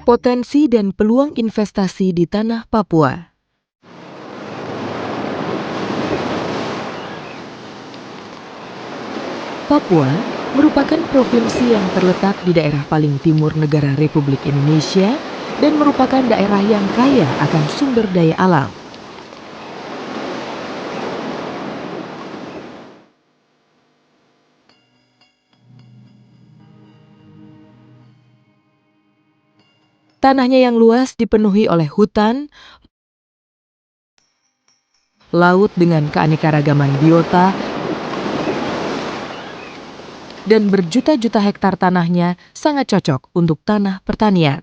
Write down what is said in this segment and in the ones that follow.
Potensi dan peluang investasi di tanah Papua. Papua merupakan provinsi yang terletak di daerah paling timur negara Republik Indonesia dan merupakan daerah yang kaya akan sumber daya alam. Tanahnya yang luas dipenuhi oleh hutan, laut dengan keanekaragaman biota, dan berjuta-juta hektar tanahnya sangat cocok untuk tanah pertanian.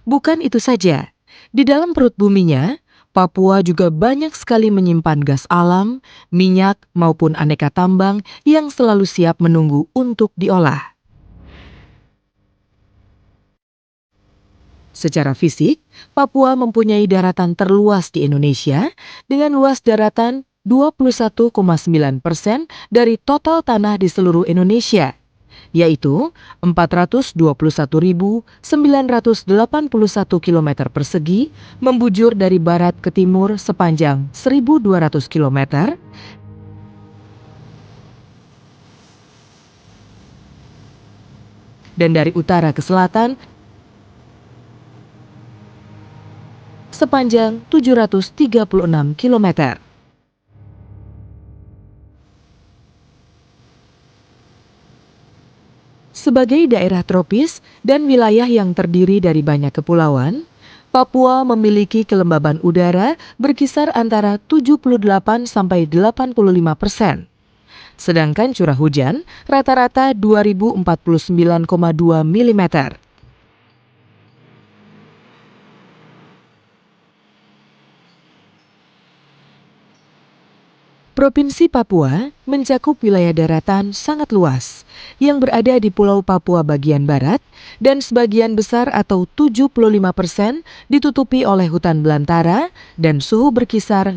Bukan itu saja, di dalam perut buminya, Papua juga banyak sekali menyimpan gas alam, minyak, maupun aneka tambang yang selalu siap menunggu untuk diolah. Secara fisik, Papua mempunyai daratan terluas di Indonesia dengan luas daratan 21,9% dari total tanah di seluruh Indonesia, yaitu 421.981 km persegi membujur dari barat ke timur sepanjang 1.200 km dan dari utara ke selatan sepanjang 736 km. Sebagai daerah tropis dan wilayah yang terdiri dari banyak kepulauan, Papua memiliki kelembaban udara berkisar antara 78 sampai 85%. Sedangkan curah hujan rata-rata 2049,2 mm. Provinsi Papua mencakup wilayah daratan sangat luas yang berada di Pulau Papua bagian barat dan sebagian besar atau 75% ditutupi oleh hutan belantara dan suhu berkisar 15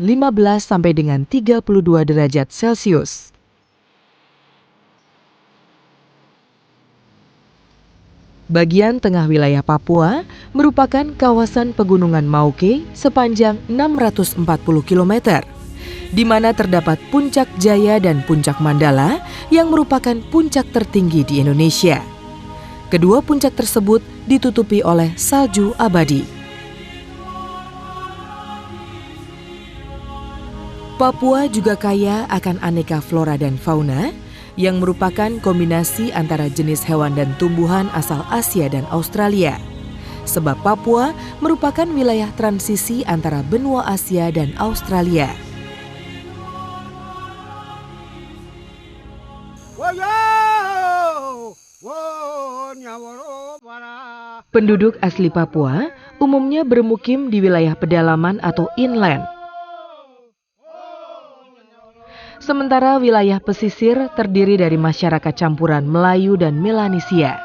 sampai dengan 32 derajat Celcius. Bagian tengah wilayah Papua merupakan kawasan pegunungan Mauke sepanjang 640 km. Di mana terdapat Puncak Jaya dan Puncak Mandala yang merupakan puncak tertinggi di Indonesia. Kedua puncak tersebut ditutupi oleh salju abadi. Papua juga kaya akan aneka flora dan fauna yang merupakan kombinasi antara jenis hewan dan tumbuhan asal Asia dan Australia. Sebab Papua merupakan wilayah transisi antara benua Asia dan Australia. Penduduk asli Papua umumnya bermukim di wilayah pedalaman atau inland. Sementara wilayah pesisir terdiri dari masyarakat campuran Melayu dan Melanesia.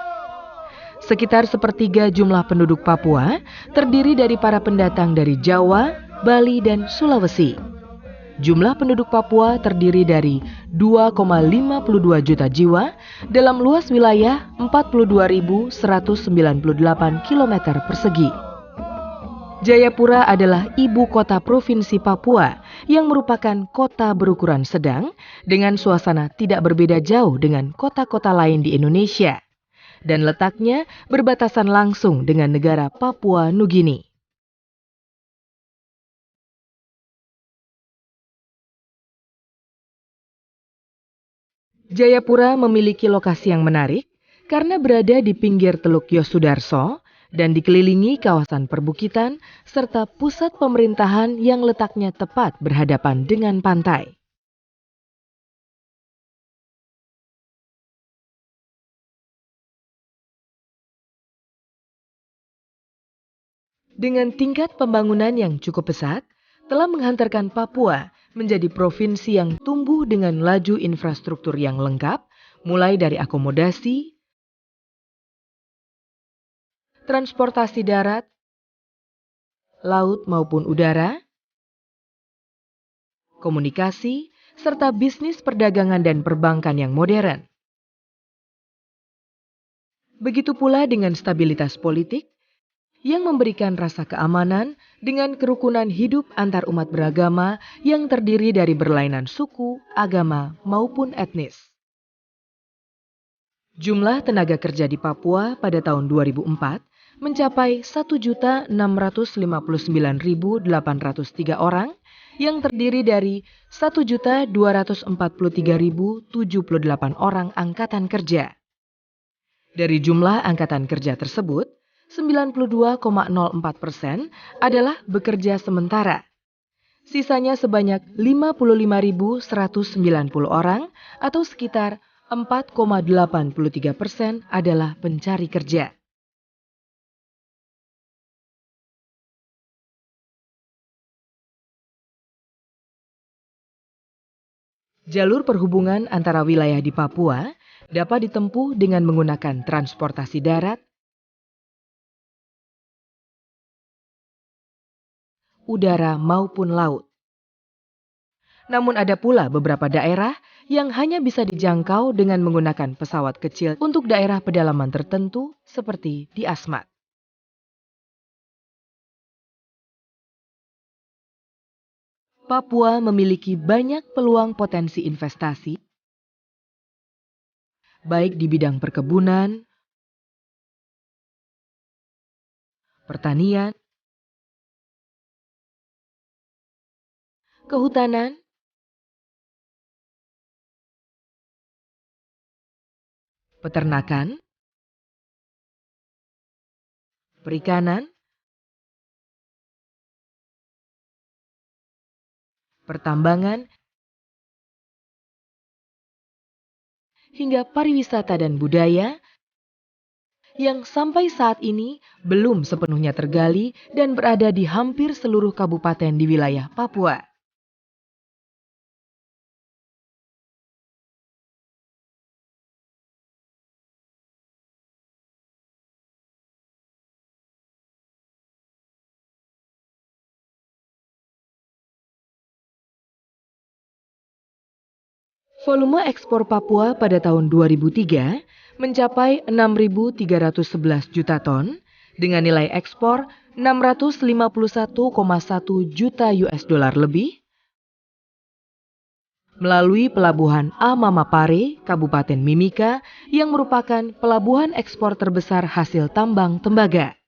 Sekitar sepertiga jumlah penduduk Papua terdiri dari para pendatang dari Jawa, Bali, dan Sulawesi. Jumlah penduduk Papua terdiri dari 2,52 juta jiwa dalam luas wilayah 42.198 km persegi. Jayapura adalah ibu kota provinsi Papua yang merupakan kota berukuran sedang dengan suasana tidak berbeda jauh dengan kota-kota lain di Indonesia dan letaknya berbatasan langsung dengan negara Papua Nugini. Jayapura memiliki lokasi yang menarik karena berada di pinggir Teluk Yosudarso dan dikelilingi kawasan perbukitan serta pusat pemerintahan yang letaknya tepat berhadapan dengan pantai. Dengan tingkat pembangunan yang cukup pesat, telah menghantarkan Papua menjadi provinsi yang tumbuh dengan laju infrastruktur yang lengkap, mulai dari akomodasi, transportasi darat, laut maupun udara, komunikasi, serta bisnis perdagangan dan perbankan yang modern. Begitu pula dengan stabilitas politik yang memberikan rasa keamanan dengan kerukunan hidup antar umat beragama yang terdiri dari berlainan suku, agama, maupun etnis. Jumlah tenaga kerja di Papua pada tahun 2004 mencapai 1.659.803 orang yang terdiri dari 1.243.078 orang angkatan kerja. Dari jumlah angkatan kerja tersebut, 92,04% adalah bekerja sementara. Sisanya sebanyak 55.190 orang atau sekitar 4,83% adalah pencari kerja. Jalur perhubungan antara wilayah di Papua dapat ditempuh dengan menggunakan transportasi darat, udara maupun laut. Namun ada pula beberapa daerah yang hanya bisa dijangkau dengan menggunakan pesawat kecil untuk daerah pedalaman tertentu seperti di Asmat. Papua memiliki banyak peluang potensi investasi, baik di bidang perkebunan, pertanian, kehutanan, peternakan, perikanan, pertambangan, hingga pariwisata dan budaya yang sampai saat ini belum sepenuhnya tergali dan berada di hampir seluruh kabupaten di wilayah Papua. Volume ekspor Papua pada tahun 2003 mencapai 6.311 juta ton dengan nilai ekspor 651,1 juta US dollar lebih melalui pelabuhan Amamapare, Kabupaten Mimika yang merupakan pelabuhan ekspor terbesar hasil tambang tembaga.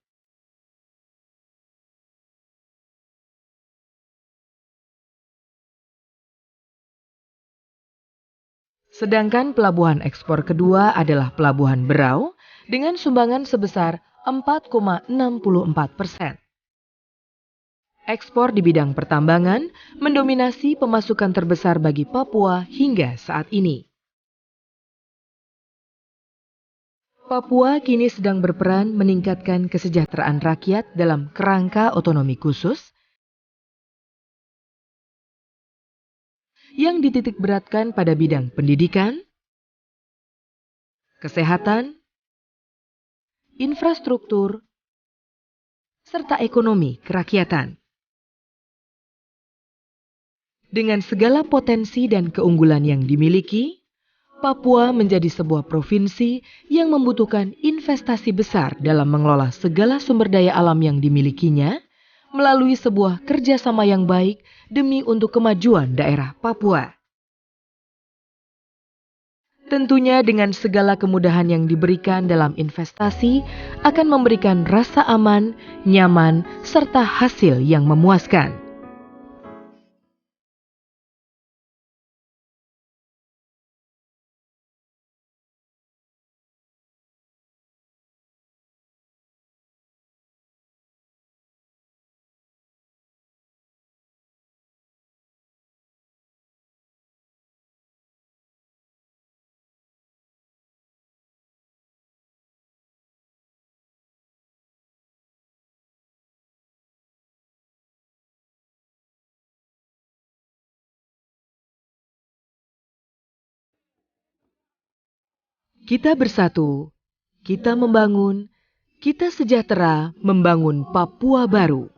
Sedangkan pelabuhan ekspor kedua adalah Pelabuhan Berau dengan sumbangan sebesar 4,64%. Ekspor di bidang pertambangan mendominasi pemasukan terbesar bagi Papua hingga saat ini. Papua kini sedang berperan meningkatkan kesejahteraan rakyat dalam kerangka otonomi khusus yang dititikberatkan pada bidang pendidikan, kesehatan, infrastruktur, serta ekonomi kerakyatan. Dengan segala potensi dan keunggulan yang dimiliki, Papua menjadi sebuah provinsi yang membutuhkan investasi besar dalam mengelola segala sumber daya alam yang dimilikinya melalui sebuah kerjasama yang baik demi untuk kemajuan daerah Papua. Tentunya dengan segala kemudahan yang diberikan dalam investasi akan memberikan rasa aman, nyaman, serta hasil yang memuaskan. Kita bersatu, kita membangun, kita sejahtera membangun Papua baru.